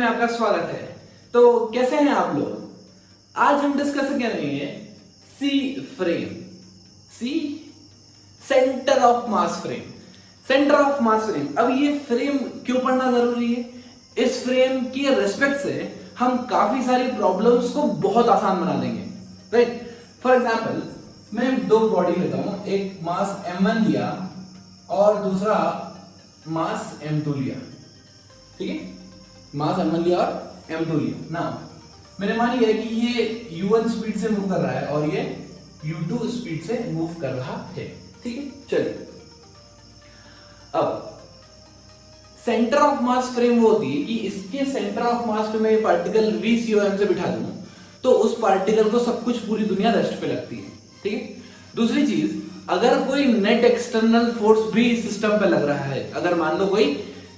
आपका स्वागत है। तो कैसे हैं आप लोग? आज हम डिस्कस करेंगे C frame, C centre of mass frame. Centre of mass frame, अब ये फ्रेम क्यों पढ़ना जरूरी है? इस फ्रेम की रेस्पेक्ट से हम काफी सारी प्रॉब्लम्स को बहुत आसान बना देंगे, राइट? फॉर एग्जाम्पल मैं दो बॉडी लेता हूं, एक मास m1 लिया और दूसरा मास m2 लिया, ठीक है? मास m1 लिया और m2 लिया ना। मैंने मान लिया कि ये u1 स्पीड से मूव कर रहा है और ये u2 स्पीड से मूव कर रहा है, ठीक है? चलिए, अब सेंटर ऑफ मास फ्रेम वो होती है कि इसके सेंटर ऑफ मास पे मैं पार्टिकल VCOM से बिठा दूं तो उस पार्टिकल को सब कुछ पूरी दुनिया रेस्ट पे लगती है, ठीक है? दूसरी चीज, अगर कोई नेट एक्सटर्नल फोर्स भी सिस्टम पे लग रहा है, अगर मान लो कोई,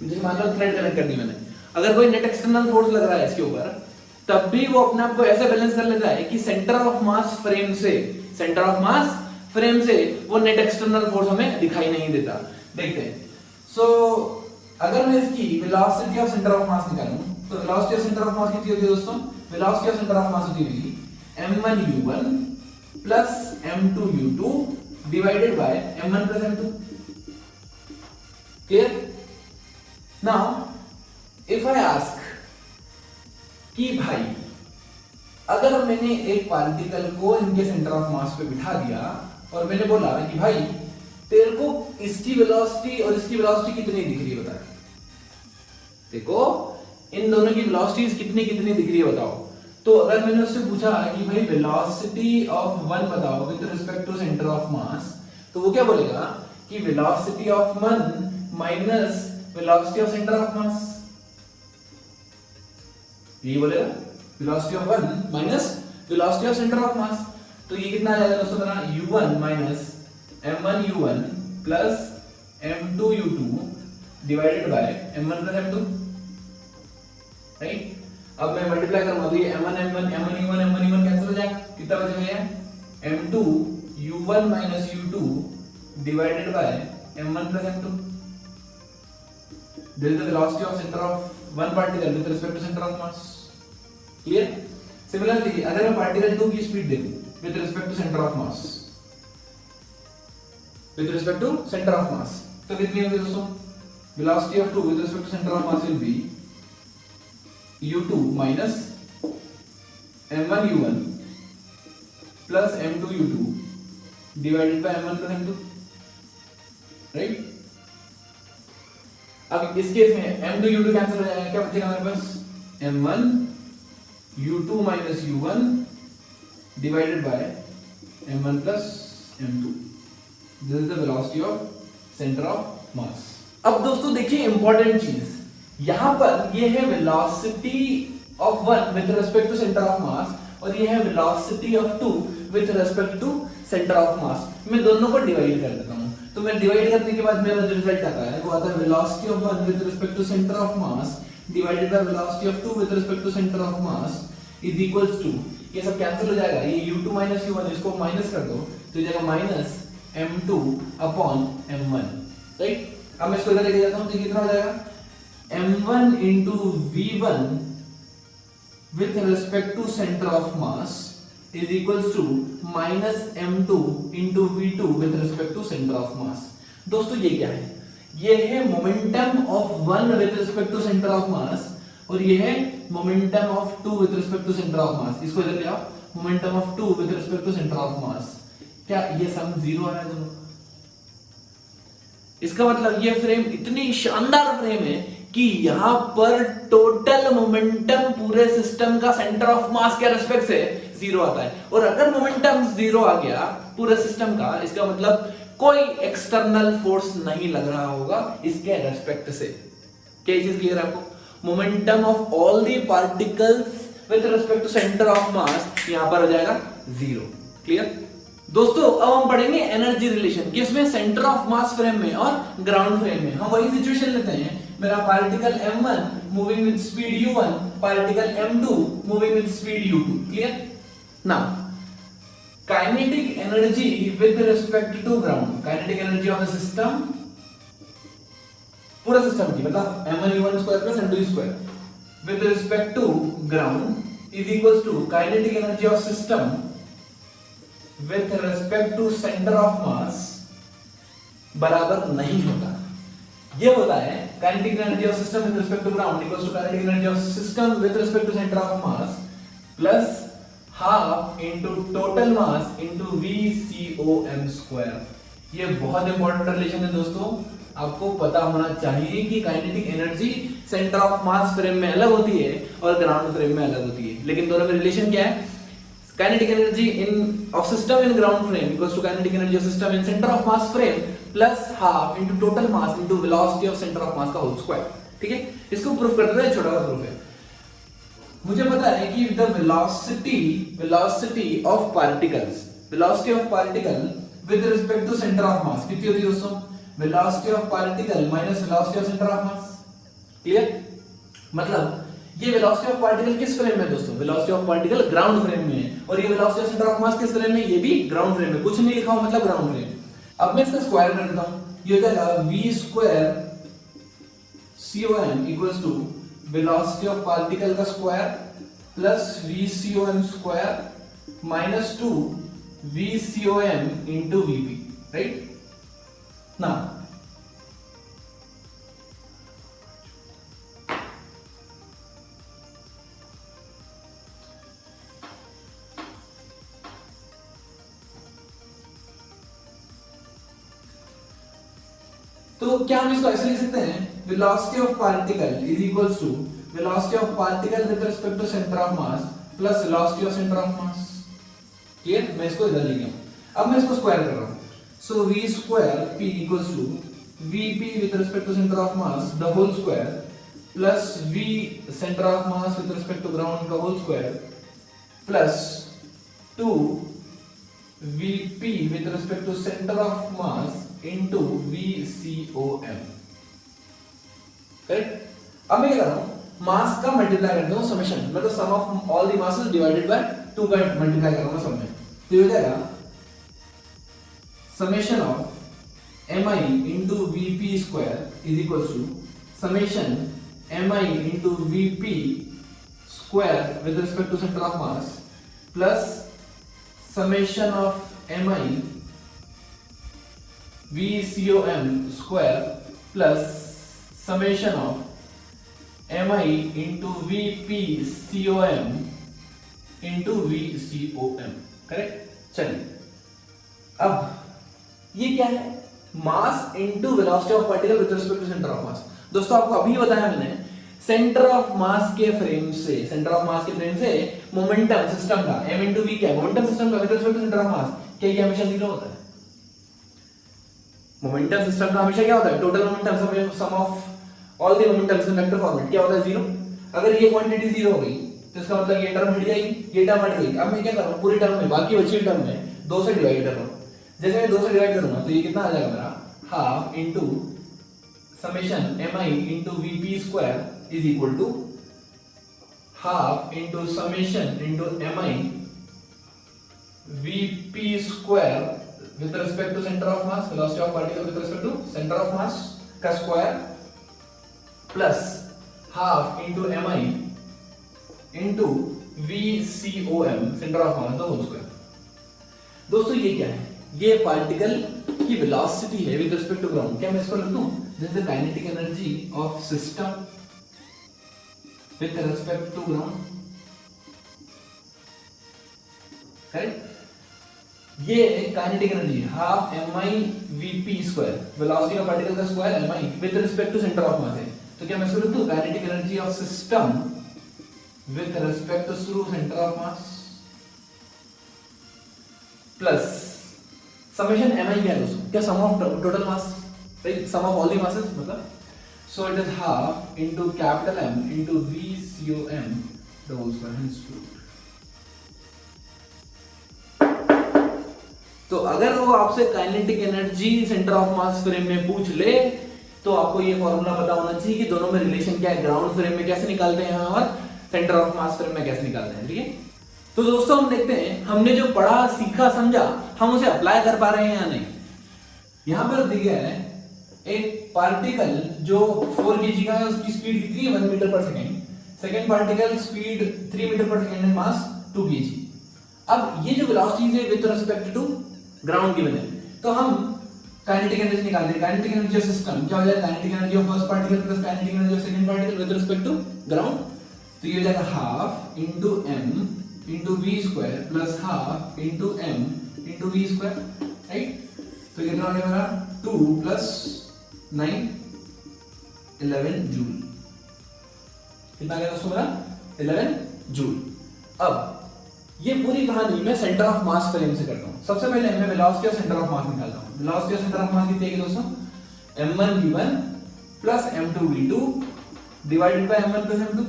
जैसे मान लो थ्रेड कनेक्ट कर दी मैंने, अगर कोई नेट एक्सटर्नल फोर्स लग रहा है इसके ऊपर, तब भी वो अपने आप को ऐसे बैलेंस कर लेता है कि सेंटर ऑफ मास फ्रेम से, सेंटर ऑफ मास फ्रेम से वो नेट एक्सटर्नल फोर्स हमें दिखाई नहीं देता। देखते हैं। सो अगर मैं इसकी वेलोसिटी ऑफ सेंटर ऑफ मास निकालूं तो velocity of centre of mass कितनी होती है दोस्तों? वेलोसिटी ऑफ सेंटर ऑफ मास होती है m1u1 plus m2u2 divided by m1 plus m2। Clear? Now if I ask कि भाई अगर मैंने एक पार्टिकल को इनके सेंटर ऑफ मास पे बिठा दिया और मैंने बोला कि भाई तेरे को इसकी वेलोसिटी और इसकी वेलोसिटी कितनी दिख रही है बता, देखो इन दोनों की वेलोसिटीज कितनी कितनी दिख रही है बताओ। तो अगर मैंने उससे पूछा कि भाई वेलोसिटी ऑफ वन बताओ with respect to centre of mass, तो वो क्या बोलेगा कि velocity of one minus velocity of centre of mass, ये बोलेगा velocity of one minus velocity of centre of mass. तो ये कितना आ जाएगा दोस्तों मेरा u1 minus m1u1 plus m2u2 divided by m1 plus m2, right? अब मैं मल्टीप्लाई करूंगा तो ये m1u1 कैंसिल हो जाएगा, कितना बचेगा? m2u1 minus u2 divided by m1 plus m2। This is the velocity of center of one particle with respect to center of mass. Clear? Similarly, अगर मैं particle 2 की स्पीड देखूं with respect to center of mass, with respect to center of mass, तो कितनी होगी दोस्तों? Velocity of 2 with respect to center of mass will be u2 minus m1u1 plus m2u2 divided by m1 plus m2, right? अब इस case में m2u2 cancel हो जाएगा, क्या बचेगा हमारे पास? m1u2 minus u1 divided by m1 plus m2। This is the velocity of centre of mass. अब दोस्तों देखिए इंपॉर्टेंट चीज, यहां पर ये है velocity of one with respect to centre of mass और ये है velocity of two with respect to centre of mass. मैं दोनों को डिवाइड कर देता हूं, तो मैं डिवाइड करने के बाद मेरा जो रिजल्ट आता है वो आता है velocity of one with respect to centre of mass divided by velocity of two with respect to centre of mass is equals to, ये सब कैंसिल हो जाएगा, ये u2 माइनस u1 इसको माइनस कर दो तो ये जाएगा minus m2 upon m1, right? अब मैं इसको इधर लेके जाता हूं तो कितना हो जाएगा? m1 into v1 with respect to center of mass is equals to minus m2 into v2 with respect to center of mass। दोस्तों ये क्या है? ये है momentum of one with respect to centre of mass और ये है momentum of two with respect to centre of mass. इसको इधर ले आओ, momentum of two with respect to centre of mass. क्या ये सम जीरो आ रहा है दोनों? इसका मतलब ये फ्रेम इतनी शानदार फ्रेम है कि यहां पर टोटल मोमेंटम पूरे सिस्टम का सेंटर ऑफ मास के रेस्पेक्ट से जीरो आता है। और अगर मोमेंटम जीरो आ गया पूरे सिस्टम का, इसका मतलब कोई एक्सटर्नल फोर्स नहीं लग रहा होगा इसके रेस्पेक्ट से। क्या चीज क्लियर है आपको? Momentum of all the particles with respect to centre of mass यहां पर हो जाएगा जीरो। क्लियर दोस्तों? अब हम पढ़ेंगे एनर्जी रिलेशन, किसमें? सेंटर ऑफ मास फ्रेम में और ग्राउंड फ्रेम में। हम वही सिचुएशन लेते हैं, मेरा particle m1 moving with speed u1, particle m2 moving with speed u2। Clear? Now kinetic energy with respect to ground, kinetic energy of the system, पूरा system की मतलब m1u1 square plus m2 square with respect to ground is equals to kinetic energy of system with respect to center of mass बराबर नहीं होता। ये होता है kinetic energy of system with respect to ground equals to kinetic energy of system with respect to center of mass plus half into total mass into VCOM square। ये बहुत important relation है दोस्तों, आपको पता होना चाहिए कि kinetic energy centre of mass frame में अलग होती है और ग्राउंड फ्रेम में अलग होती है, लेकिन दोनों में रिलेशन क्या है? Kinetic energy in of system in ground frame equals to kinetic energy of system in centre of mass frame plus half into total mass into velocity of centre of mass का whole square. ठीक है, इसको proof करते हैं, छोटा सा proof है। मुझे पता है कि the velocity of particle with respect to centre of mass कितनी होती है दोस्तों? Velocity of particle minus velocity of centre of mass. Clear? मतलब ये वेलोसिटी ऑफ पार्टिकल किस फ्रेम में दोस्तों? Velocity of particle ground frame में है, और ये velocity of centre of mass किस फ्रेम में? ये भी ग्राउंड फ्रेम में, कुछ नहीं लिखा हो मतलब ग्राउंड फ्रेम। अब मैं इसका स्क्वायर कर देता हूं, ये हो जाएगा v square com equals to velocity of particle का square plus vcom square minus 2 vcom into vp, right? ना तो क्या हम इसको ऐसे लिख सकते हैं? Velocity of particle is equals to velocity of particle with respect to centre of mass plus velocity of centre of mass. Clear? मैं इसको इधर लिख गया, अब मैं इसको स्क्वायर कर रहा हूं। So v square p equals to vp with respect to centre of mass the whole square plus v centre of mass with respect to ground का whole square plus 2 vp with respect to centre of mass into VCOM। Correct? अब मैं क्या कर रहा हूं? मास का multiply करता हूं समेशन, मतलब sum of all the masses divided by 2 का मल्टीप्लाई कर रहा हूं सब में, तो ये हो जाएगा summation of mi into vp square is equals to summation mi into vp square with respect to centre of mass plus summation of mi VCOM square plus summation of mi into VPCOM into VCOM। Correct? चलिए, अब ये क्या है? Mass into velocity of particle with respect to centre of mass. दोस्तों आपको अभी बताया मैंने, सेंटर ऑफ मास के फ्रेम से मोमेंटम सिस्टम का m into v क्या है? मोमेंटम सिस्टम का with respect to centre of mass क्या ये हमेशा जीरो होता है? मोमेंटम सिस्टम का हमेशा क्या होता है? Total momentum sum of all the momentums in vector format क्या होता है? जीरो। अगर ये क्वांटिटी जीरो हो गई तो इसका मतलब ये टर्म हट जाएगी, ये टर्म हट गई। अब मैं क्या कर रहा हूं? पूरी टर्म में, बाकी बची टर्म में 2 से डिवाइड कर रहा हूं। जैसे मैं 2 से डिवाइड करूंगा तो ये कितना आ जाएगा मेरा? Half into summation mi into vp square is equal to half into summation into mi vp square with respect to center of mass, velocity of particle with respect to center of mass का square plus half into mi into VCOM center of mass the whole square। दोस्तों ये क्या है? ये particle की velocity है with respect to ground. क्या मैं इसको लिख दूं? जैसे kinetic energy of system with respect to ground. Correct? ये kinetic energy half mi vp square, velocity of particle का square mi with respect to centre of mass है। तो क्या मैं इसको लिख दूं? Kinetic energy of system with respect to centre of mass plus summation mi क्या है दोस्तों? क्या sum of total mass, right? Sum of all the masses मतलब, so it is half into capital M into VCOM the whole square. तो अगर वो आपसे kinetic energy centre of mass frame में पूछ ले तो आपको ये फॉर्मूला पता होना चाहिए कि दोनों में रिलेशन क्या है, ग्राउंड फ्रेम में कैसे निकालते हैं और सेंटर ऑफ मास फ्रेम में कैसे निकालते हैं। ठीक है, तो दोस्तों हम देखते हैं हमने जो पढ़ा सीखा समझा हम उसे अप्लाई कर पा रहे हैं या नहीं। यहां पर दिया है एक पार्टिकल जो 4 kg का है, उसकी स्पीड कितनी है? 1 मीटर पर second. Second particle speed 3 metre पर सेकेंड एंड मास 2 kg। अब ये जो वेलोसिटीज है with respect to ground given है, तो हम काइनेटिक एनर्जी निकालते हैं। काइनेटिक एनर्जी ऑफ सिस्टम क्या हो जाएगा, kinetic energy of first particle plus kinetic energy of second particle with respect to ground. तो ये हो जाएगा half into m into V square plus half into m into V square, right. तो कितना हो गया मेरा 2 प्लस 9 11 जूल। कितना आ गया दोस्तों मेरा 11 जूल। अब ये पूरी कहानी मैं सेंटर ऑफ मास फ्रेम से करता हूं। सबसे पहले मैं वेलोसिटी ऑफ सेंटर ऑफ मास निकालता हूं। Velocity of centre of mass कितनी है दोस्तों, m1 v1 plus m2 v2 divided by m1 plus m2,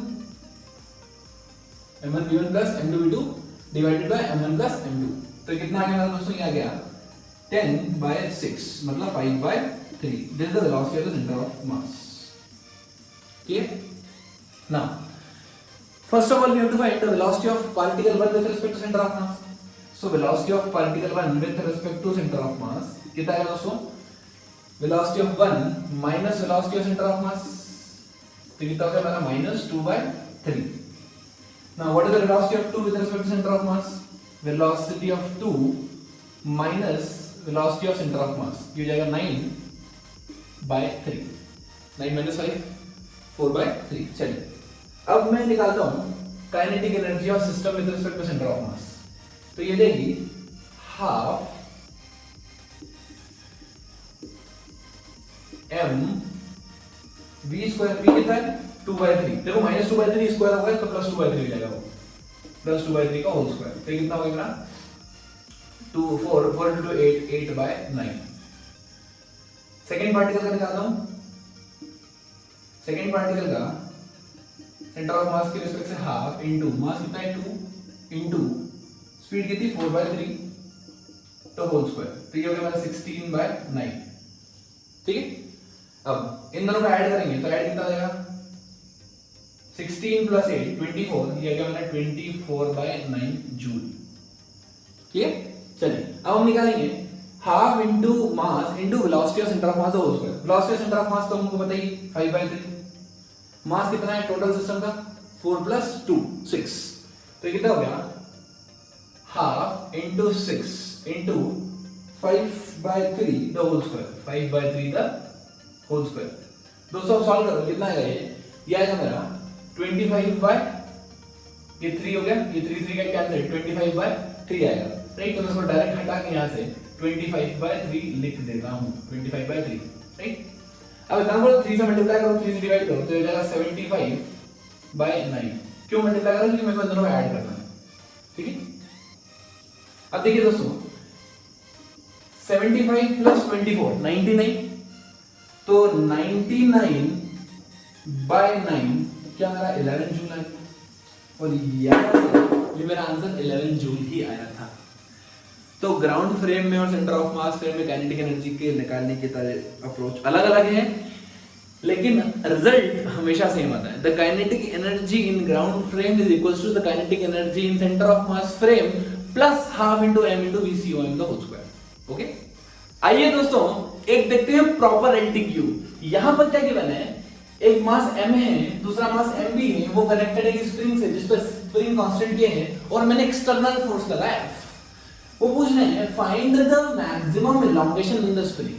m1 v1 plus m2 v2 divided by m1 plus m2। तो कितना आ गया दोस्तों, ये आ गया 10/6 मतलब 5/3। This is the velocity of the centre of mass. Clear? Now first of all we have to find the velocity of particle 1 with respect to center of mass. So velocity of particle 1 with respect to center of mass कितना है दोस्तों, velocity of 1 minus velocity of center of mass, तो कितना होगा हमारा -2/3। now what is the velocity of 2 with respect to center of mass, velocity of 2 minus velocity of center of mass, ये हो जाएगा 9/3, 9 - 5 4/3। चलिए अब मैं निकालता हूं kinetic energy of system with respect to centre of mass. तो ये देगी half m v square, v कितना है 2/3। देखो -2/3 स्क्वायर होगा तो +2/3 हो जाएगा, वो +2/3 का होल स्क्वायर। तो कितना होगा मेरा 2 4 4 * 2 8 8/9। सेकंड पार्टिकल का निकालता हूं। सेकंड पार्टिकल का सेंटर ऑफ मास के रिस्पेक्ट से हाफ इनटू मास कितना है 2 इनटू स्पीड कितनी 4/3 तो होल स्क्वायर। तो ये हो गया हमारा 16/9। ठीक है, अब इन दोनों को ऐड करेंगे तो ऐड कितना आ जाएगा 16 + 8 24, ये आ गया हमारा 24/9 जूल। ठीक है, चलिए अब हम निकालेंगे half into mass into velocity of centre of mass whole square. Velocity of centre of mass तो हमको बताइए 5/3, मास कितना है टोटल सिस्टम का 4 + 2 6। तो कितना हो गया half into 6 into 5/3 the whole square, 5/3 the whole square. दोस्तों सॉल्व करो कितना आएगा, ये आएगा मेरा 25 ये 3 हो गया, ये 3 का कैंसिल 25/3 आएगा, राइट। तो मैं इसको डायरेक्ट हटा के यहां से 25/3 लिख देता हूं, 25/3, राइट। अब इतना बोलो 3 से मल्टीप्लाई करो, 3 से डिवाइड करो तो ये हो जाएगा 75/9। क्यों मल्टीप्लाई करो, क्योंकि मेरे को दोनों ऐड करना है। ठीक है, अब देखिए दोस्तों 75 + 24 99, तो 99/9 क्या मेरा 11 जूल आया, और ये मेरा आंसर 11 जूल ही आया था। तो ग्राउंड फ्रेम में और सेंटर ऑफ मास फ्रेम में काइनेटिक एनर्जी के निकालने की तरह अप्रोच अलग अलग है, लेकिन रिजल्ट हमेशा सेम आता है। The kinetic energy in ground frame is equals to the kinetic energy in centre of mass frame plus half into m into VCOM the whole square. Okay, आइए दोस्तों एक देखते हैं प्रॉपर LTQ। यहां पर क्या गिवन है, एक मास m है, दूसरा मास mb है, वो कनेक्टेड है स्प्रिंग से जिस पर स्प्रिंग कांस्टेंट ये है, और मैंने एक्सटर्नल फोर्स लगाया F। वो पूछ रहे हैं find the maximum elongation in the spring.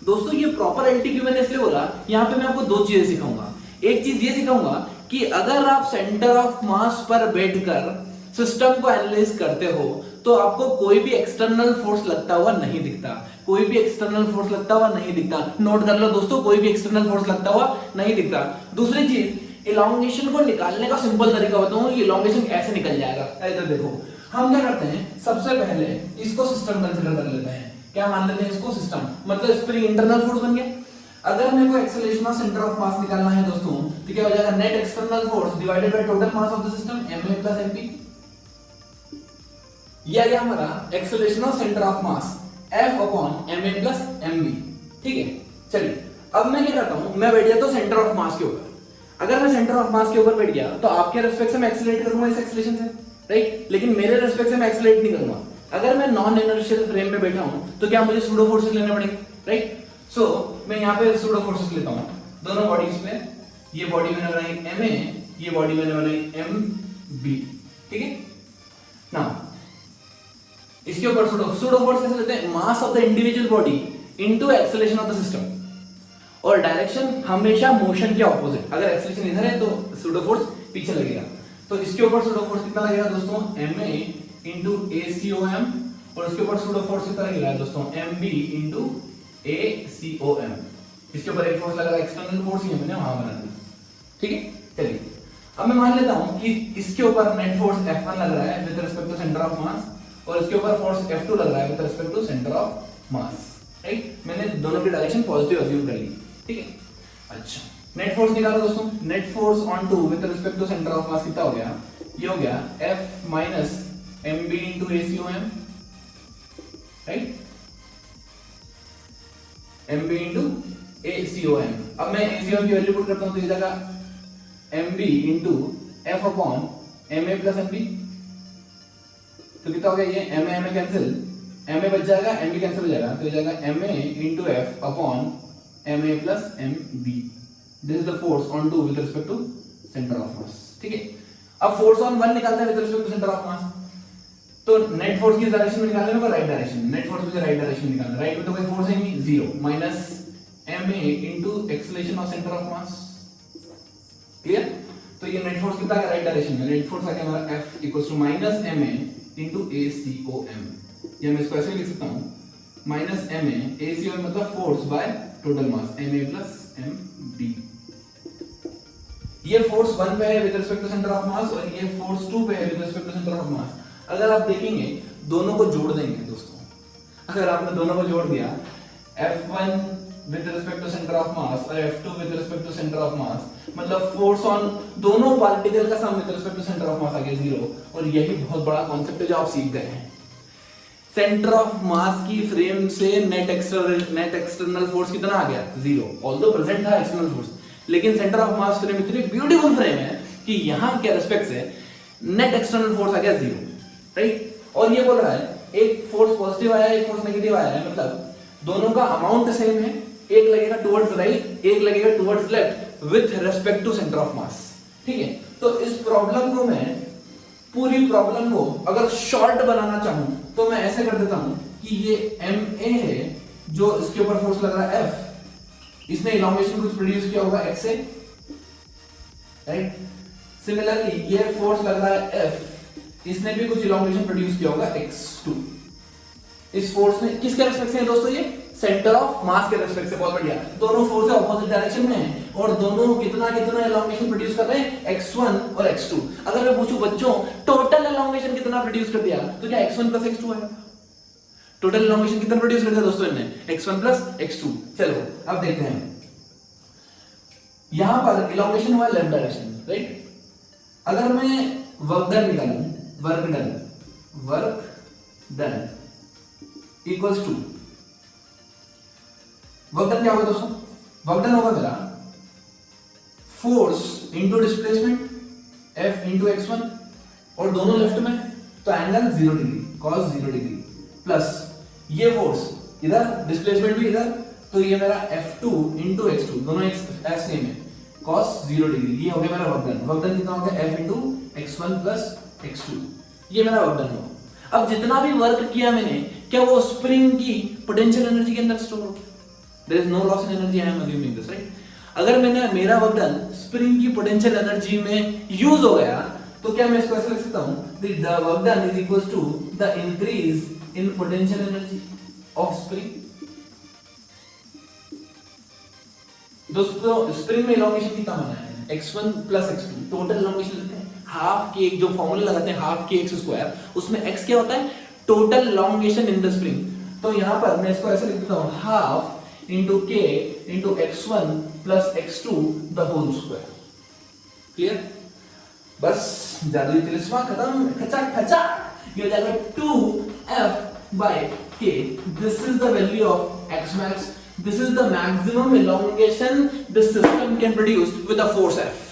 दोस्तों ये प्रॉपर LTQ मैंने इसलिए बोला, यहाँ पे मैं आपको दो चीजें सिखाऊंगा। एक चीज ये सिखाऊंगा कि अगर आप सेंटर ऑफ मास पर बैठकर सिस्टम को एनालाइज करते हो तो आपको कोई भी एक्सटर्नल फोर्स लगता हुआ नहीं दिखता, कोई भी एक्सटर्नल फोर्स लगता हुआ नहीं दिखता। नोट कर लो दोस्तों, कोई भी एक्सटर्नल फोर्स लगता हुआ नहीं दिखता। दूसरी चीज, इलॉन्गेशन को निकालने का सिंपल तरीका बताऊं, इलॉन्गेशन कैसे निकल जाएगा। इधर देखो, हम क्या करते हैं, सबसे पहले इसको सिस्टम कंसीडर कर लेते हैं। क्या मान लेते हैं इसको सिस्टम, मतलब स्प्रिंग इंटरनल फोर्स बन गया। अगर मेरे को एक्सेलरेशन ऑफ सेंटर ऑफ मास निकालना है दोस्तों, तो क्या हो जाएगा net external force divided by total mass of the system ma + mp। ये आ गया हमारा acceleration of centre of mass F/ma + mb। ठीक है, चलिए अब मैं क्या करता हूं, मैं बैठ जाता हूं सेंटर ऑफ मास के ऊपर। अगर मैं सेंटर ऑफ मास के ऊपर बैठ गया तो आपके रेस्पेक्ट से मैं एक्सेलरेट करूंगा इस एक्सेलरेशन से, राइट, लेकिन मेरे रेस्पेक्ट से मैं एक्सेलरेट नहीं करूंगा। अगर मैं नॉन इनर्शियल फ्रेम में बैठा हूं तो क्या मुझे सूडो फोर्सेस लेने पड़ेंगे, राइट। सो मैं यहां पे सूडो फोर्सेस लेता हूं दोनों बॉडीज में। ये बॉडी मैंने बनाई ma, ये बॉडी मैंने बनाई एम बी, ठीक है ना। इसके ऊपर सूडो फोर्स कैसे लेते हैं, mass of the individual body into acceleration of the system, और डायरेक्शन हमेशा मोशन के ऑपोजिट। अगर एक्सेलरेशन इधर है तो सूडो फोर्स पीछे लगेगा। तो इसके ऊपर सूडो फोर्स कितना लगेगा दोस्तों, ma इंटू ACOM, और इसके ऊपर सूडो फोर्स कितना लगेगा दोस्तों, MB इंटू ACOM। इसके ऊपर एक फोर्स लग रहा है, एक्सटर्नल फोर्स ही है, मैंने वहां बना दिया, ठीक है। चलिए अब मैं मान लेता हूं कि इसके ऊपर नेट फोर्स F1 लग रहा है with respect to centre of mass, और इसके ऊपर फोर्स F2 लग रहा है with respect to centre of mass, right. मैंने दोनों की डायरेक्शन पॉजिटिव अज्यूम कर ली, ठीक है। अच्छा, नेट फोर्स निकालो दोस्तों। Net force on two with respect to centre of mass कितना हो गया, ये हो गया F minus MB into ACOM, right, MB into ACOM। अब मैं ACOM की वैल्यू पुट करता हूं तो ये जगह MB into F upon MA plus MB, तो कितना हो गया, ये MA कैंसिल, MA बच जाएगा, MB कैंसिल हो जाएगा, तो ये जाएगा MA into F upon MA plus MB। This is the force on two with respect to centre of mass, ठीक है। अब फोर्स ऑन वन निकालते हैं with respect to centre of mass, तो नेट फोर्स की डायरेक्शन में निकालने में राइट डायरेक्शन, नेट फोर्स मुझे राइट डायरेक्शन में निकालना है। राइट में तो कोई फोर्स है नहीं, zero, minus MA into acceleration of centre of mass, clear. तो ये नेट फोर्स कितना है राइट डायरेक्शन में, नेट फोर्स आ गया हमारा F equals to minus MA into ACOM। ये मैं इसको ऐसे लिख सकता हूं, माइनस MA, ACOM मतलब force by total mass, MA plus MB। ये फोर्स 1 पे है with respect to centre of mass, और ये फोर्स 2 पे है with respect to centre of mass. अगर आप देखेंगे दोनों को जोड़ देंगे दोस्तों, अगर आपने दोनों को जोड़ दिया, F1 with respect to centre of mass और F2 with respect to centre of mass, मतलब फोर्स ऑन दोनों पार्टिकल का sum with respect to centre of mass आ गया जीरो। और यही बहुत बड़ा कॉन्सेप्ट है जो आप सीख गए हैं। सेंटर ऑफ मास की फ्रेम से नेट एक्सटर्नल फोर्स कितना आ गया, जीरो। ऑल्दो प्रेजेंट था एक्सटर्नल फोर्स, लेकिन सेंटर ऑफ मास फ्रेम इतनी ब्यूटीफुल फ्रेम है कि यहां के रिस्पेक्ट से नेट एक्सटर्नल फोर्स आ गया जीरो, राइट। और ये बोल रहा है एक फोर्स पॉजिटिव आया है, एक फोर्स नेगेटिव आया है, मतलब दोनों का अमाउंट सेम है, एक लगेगा टुवर्ड्स राइट, एक लगेगा towards left with respect to centre of mass, ठीक है। तो इस प्रॉब्लम को मैं, पूरी प्रॉब्लम को अगर शॉर्ट बनाना चाहूं तो मैं ऐसे कर देता हूं कि ये MA है जो इसके ऊपर फोर्स लग रहा है F, इसने इलॉन्गेशन कुछ प्रोड्यूस किया होगा X से, राइट। सिमिलरली ये फोर्स लग रहा है F, इसने भी कुछ इलॉन्गेशन प्रोड्यूस किया होगा X2। इस फोर्स में किसके रिस्पेक्ट से है दोस्तों, ये सेंटर ऑफ मास के रिस्पेक्ट से। बहुत बढ़िया, दोनों फोर्स ऑपोजिट डायरेक्शन में हैं और दोनों कितना कितना एलोंगेशन प्रोड्यूस कर रहे हैं, x1 और x2। अगर मैं पूछूं बच्चों टोटल एलोंगेशन कितना प्रोड्यूस कर दिया, तो क्या x1 प्लस x2 है। टोटल एलोंगेशन कितना प्रोड्यूस कर दिया दोस्तों इन्होंने, x1 प्लस x2। चलो अब देखते हैं, यहां पर एलोंगेशन हुआ लेफ्ट डायरेक्शन, राइट। अगर मैं वर्क डन निकालूं, work done equals to, work done क्या होगा दोस्तों, वर्क डन होगा मेरा force into displacement F into x1, और दोनों लेफ्ट में, तो angle 0 degree, cos 0 degree, plus ये फोर्स इधर, डिस्प्लेसमेंट भी इधर, तो ये मेरा F2 इंटू x2, दोनों F सेम है, cos 0 डिग्री। ये हो गया मेरा वर्क डन। वर्क डन कितना हो गया, F into x1 plus x2, ये मेरा वर्क डन हुआ। अब जितना भी वर्क किया मैंने, क्या वो स्प्रिंग की पोटेंशियल एनर्जी के अंदर स्टोर हो गया? There is no loss in energy, I am assuming this, right? अगर मेरा वर्क डन स्प्रिंग की पोटेंशियल एनर्जी में यूज हो गया, तो क्या मैं इसको ऐसे लिख सकता हूं, the work done is equals to the increase in potential energy of spring। दोस्तों स्प्रिंग में इलॉन्गेशन कितना बना है, x1 plus x2, total elongation लेते हैं हाफ के, जो फॉर्मूला लगाते हैं हाफ के x स्क्वायर, उसमें x क्या होता है, total elongation in the spring. तो यहां पर मैं इसको ऐसे लिख देता हूं, half into k into x1 plus x2 the whole square। Clear? बस जादुई तिलिस्मा खत्म, खचाक खचाक। ये हो जाएगा 2f by k। This is the value of x max। This is the maximum elongation the system can produce with a force f।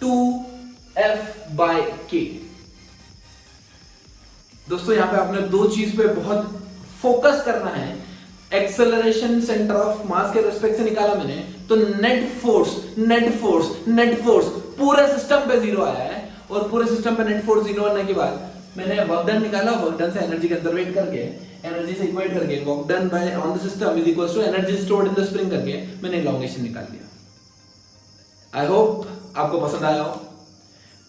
2f by k। दोस्तों यहां पे आपने दो चीज पे बहुत फोकस करना है। एक्सेलरेशन सेंटर ऑफ मास के रिस्पेक्ट से निकाला मैंने, तो नेट फोर्स पूरे सिस्टम पे जीरो आया है, और पूरे सिस्टम पे नेट फोर्स जीरो आने के बाद मैंने वर्क डन निकाला, वर्क डन से एनर्जी कंजर्वेट करके, एनर्जी से इक्वेट करके work done by on the system is equals to energy stored in the spring करके मैंने इलॉन्गेशन निकाल लिया। आई होप आपको पसंद आया हो।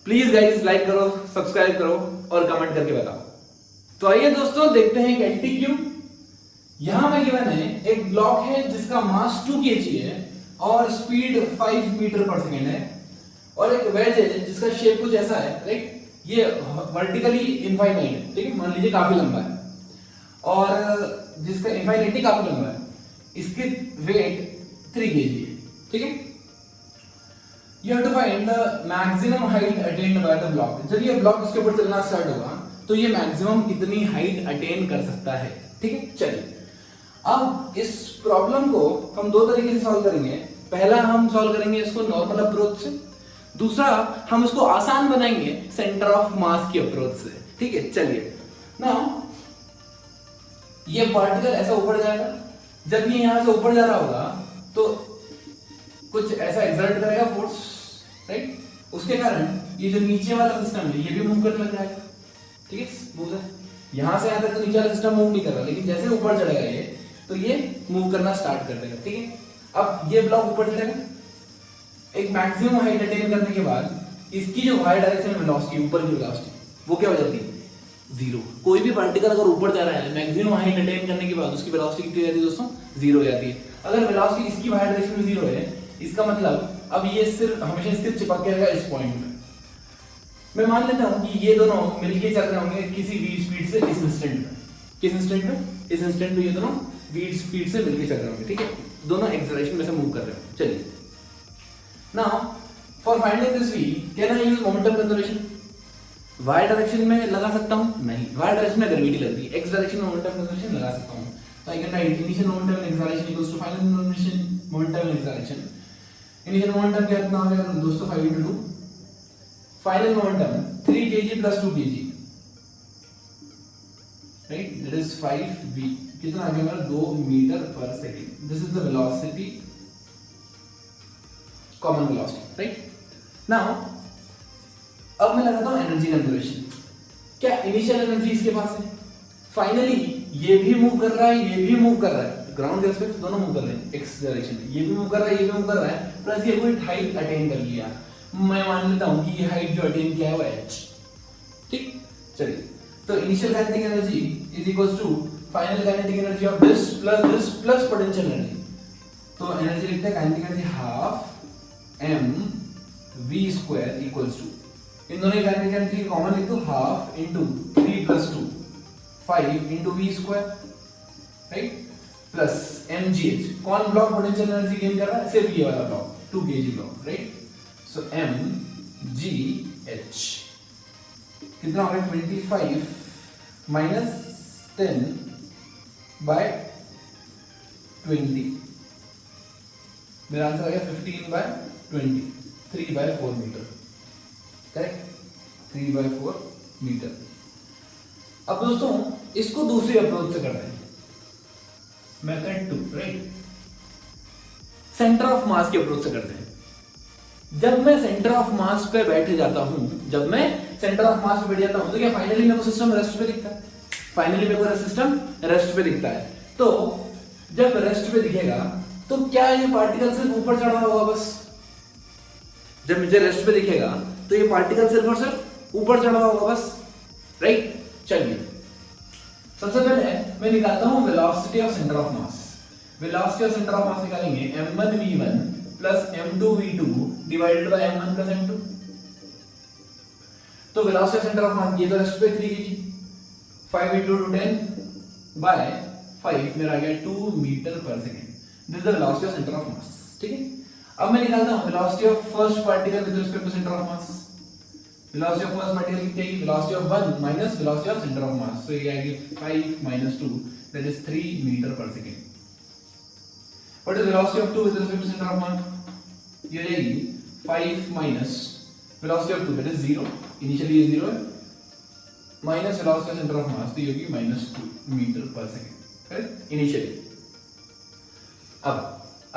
प्लीज गाइस लाइक करो, सब्सक्राइब करो और कमेंट करके बताओ। तो आइए दोस्तों देखते हैं एक एलटीक्यू। यहां में गिवन है एक ब्लॉक है जिसका मास 2 kg है और स्पीड 5 मीटर पर सेकेंड है, और एक वेज है जिसका शेप कुछ ऐसा है, राइट। ये वर्टिकली इनफाइनाइट है, ठीक है, मान लीजिए काफी लंबा है, और जिसका इनफाइनाइटली काफी लंबा है, इसके वेट 3 kg है, ठीक है। You have to find the maximum height attained by the block। जब ये ब्लॉक इसके ऊपर चलना स्टार्ट होगा तो ये मैक्सिमम कितनी हाइट अटेन कर सकता है, ठीक है। चलिए अब इस प्रॉब्लम को हम दो तरीके से सॉल्व करेंगे। पहला हम सॉल्व करेंगे इसको नॉर्मल अप्रोच से, दूसरा हम इसको आसान बनाएंगे सेंटर ऑफ मास की अप्रोच से, ठीक है। चलिए नाउ ये पार्टिकल ऐसा ऊपर जाएगा, जब ये यहां से ऊपर जा रहा होगा तो कुछ ऐसा एक्सर्ट करेगा फोर्स, राइट। उसके कारण ये जो नीचे वाला सिस्टम है ये भी मूव करने लग जाएगा, ठीक है। मूव यहां से यहां तक तो नीचे वाला सिस्टम मूव नहीं कर रहा, लेकिन जैसे ऊपर चढ़ेगा ये तो ये मूव करना स्टार्ट कर देगा, ठीक है। अब ये ब्लॉक ऊपर चढ़ेगा, एक मैक्सिमम हाइट अटेन करने के बाद इसकी जो वाई डायरेक्शन में वेलोसिटी, ऊपर की वेलोसिटी, वो क्या हो जाती है, जीरो। कोई भी पार्टिकल अगर ऊपर जा रहा है मैक्सिमम हाइट अटेन करने के बाद उसकी वेलोसिटी कितनी हो जाती है दोस्तों, जीरो हो जाती है। अगर वेलोसिटी इसकी वाई डायरेक्शन में जीरो है, इसका मतलब अब ये सिर्फ हमेशा इसके चिपक के रहेगा इस पॉइंट में। मैं मान लेता हूं कि ये दोनों मिलके चल रहे होंगे किसी v स्पीड से इस इंस्टेंट में, किस इंस्टेंट में, इस इंस्टेंट में ये दोनों v स्पीड से मिलके चल रहे होंगे, ठीक है। दोनों एक्सेलरेशन में से मूव कर रहे हैं। चलिए now for finding this v can I use momentum conservation. y direction में लगा सकता हूं, नहीं, y डायरेक्शन में ग्रेविटी लग रही है, x डायरेक्शन में मोमेंटम कंजर्वेशन लगा सकता हूं। तो I can write initial momentum and acceleration equals to final momentum and acceleration. Initial momentum कितना हो जाएगा दोस्तों, 5 into 2। Final momentum 3 kg plus 2 kg, राइट, दैट इज 5v। कितना आ गया हमारा, 2 मीटर पर second. This is the velocity, common velocity, right. Now अब मैं लगाता हूं एनर्जी कंजर्वेशन। क्या इनिशियल एनर्जी इसके पास है, फाइनली ये भी मूव कर रहा है, ये भी मूव कर रहा है, ग्राउंड के रिस्पेक्ट दोनों मूव कर रहे हैं एक्स डायरेक्शन में, ये भी मूव कर रहा है, ये भी मूव कर रहा है, प्लस ये कोई हाइट अटेन कर लिया। मैं मान लेता हूं कि ये हाइट जो अटेन किया है वो h, ठीक। चलिए तो initial kinetic energy is equals to final kinetic energy of this plus potential energy. तो एनर्जी लिखते हैं kinetic energy half m v square equals to, इन दोनों काइनेटिक एनर्जी कॉमन लिख दो, half into 3 + 2 5 into v square, right, plus mgh। कौन block potential energy gain कर रहा है, सिर्फ ये वाला block 2 kg block, right. So mgh कितना हो गया, 25 minus 10 by 20। मेरा आंसर आ गया 15 by 20, 3/4 मीटर, करेक्ट, 3/4 मीटर। अब दोस्तों इसको दूसरी अप्रोच से करते हैं, मेथड 2, राइट, सेंटर ऑफ मास की अप्रोच से करते हैं। जब मैं सेंटर ऑफ मास पे बैठ जाता हूं, जब मैं सेंटर ऑफ मास पे बैठ जाता हूं तो क्या फाइनली मेरे को सिस्टम रेस्ट पे दिखता है, फाइनली मेरे को सिस्टम रेस्ट पे दिखता है। तो जब रेस्ट पे दिखेगा तो क्या ये पार्टिकल सिर्फ ऊपर चढ़ रहा होगा बस, जब मुझे रेस्ट पे दिखेगा तो ये पार्टिकल सिर्फ और सिर्फ ऊपर चढ़ रहा होगा बस, राइट। चलिए सबसे पहले मैं निकालता हूं velocity of centre of mass. Velocity of centre of मास निकालेंगे m1v1 plus m2v2 divided by m1 plus m2। तो velocity of centre of mass ये तो रेस्ट पे 3 kg, 5 into 10 बाय 5 मेरा आ गया 2 मीटर पर second. This is the velocity of centre of mass, ठीक है। अब मैं निकालता हूं velocity of first particle with respect to centre of mass. Velocity of first particle कितनी है, velocity of 1 minus velocity of centre of mass. So ये आएगी 5 - 2 दैट इज 3 मीटर पर second. What is velocity of 2 with respect to centre of mass, ये हो जाएगी 5 minus velocity of 2 that is 0, initially ये 0 है, minus velocity of centre of mass तो ये होगी -2 मीटर पर सेकंड, करेक्ट, इनिशियली। अब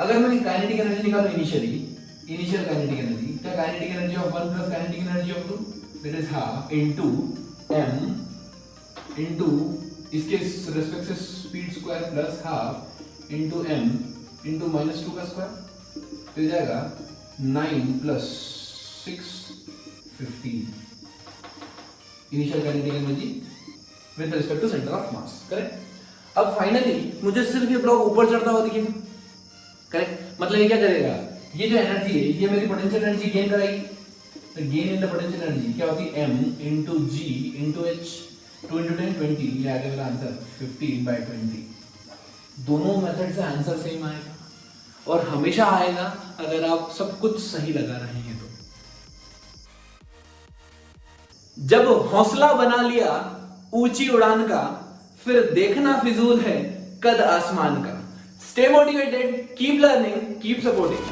अगर मैं काइनेटिक एनर्जी निकालूं इनिशियल काइनेटिक एनर्जी, क्या kinetic energy of 1 plus kinetic energy of 2, that is half into m into इसके रिस्पेक्ट से speed square plus half into m into -2 का स्क्वायर, तो जाएगा 9 plus 6 15 initial kinetic energy with respect to centre of mass, correct. अब finally मुझे सिर्फ ये block ऊपर चढ़ता हुआ दिखेगा, करेक्ट। मतलब ये क्या करेगा, ये जो एनर्जी है ये मेरी पोटेंशियल एनर्जी गेन कराएगी, तो gain in the potential energy क्या होती है, m into g into h, 2 into 10 20, ये आ गया मेरा आंसर 15/20। दोनों मेथड से आंसर सेम आएगा और हमेशा आएगा अगर आप सब कुछ सही लगा रहे हैं तो। जब हौसला बना लिया ऊंची उड़ान का, फिर देखना फिजूल है कद आसमान का। Stay motivated, keep learning, keep supporting.